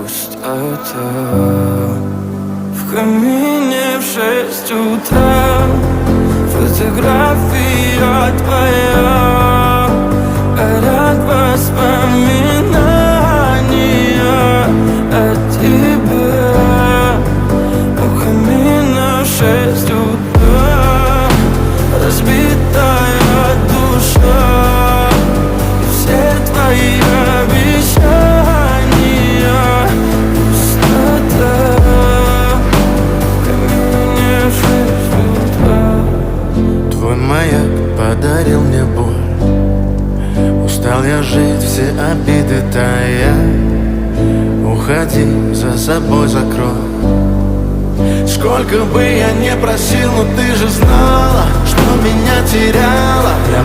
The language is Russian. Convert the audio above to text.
пустота. В камине в 6 утра фотография твоя, горят воспоминания о тебе. У камина в 6 утра разбитая душа, и все твои обещания пустота. В камине в 6 утра. Твой маяк подарил мне боль. Устал я жить, все обиды тая. Уходи, за собой закрой. Сколько бы я не просил, но ты же знала, что меня теряла. Я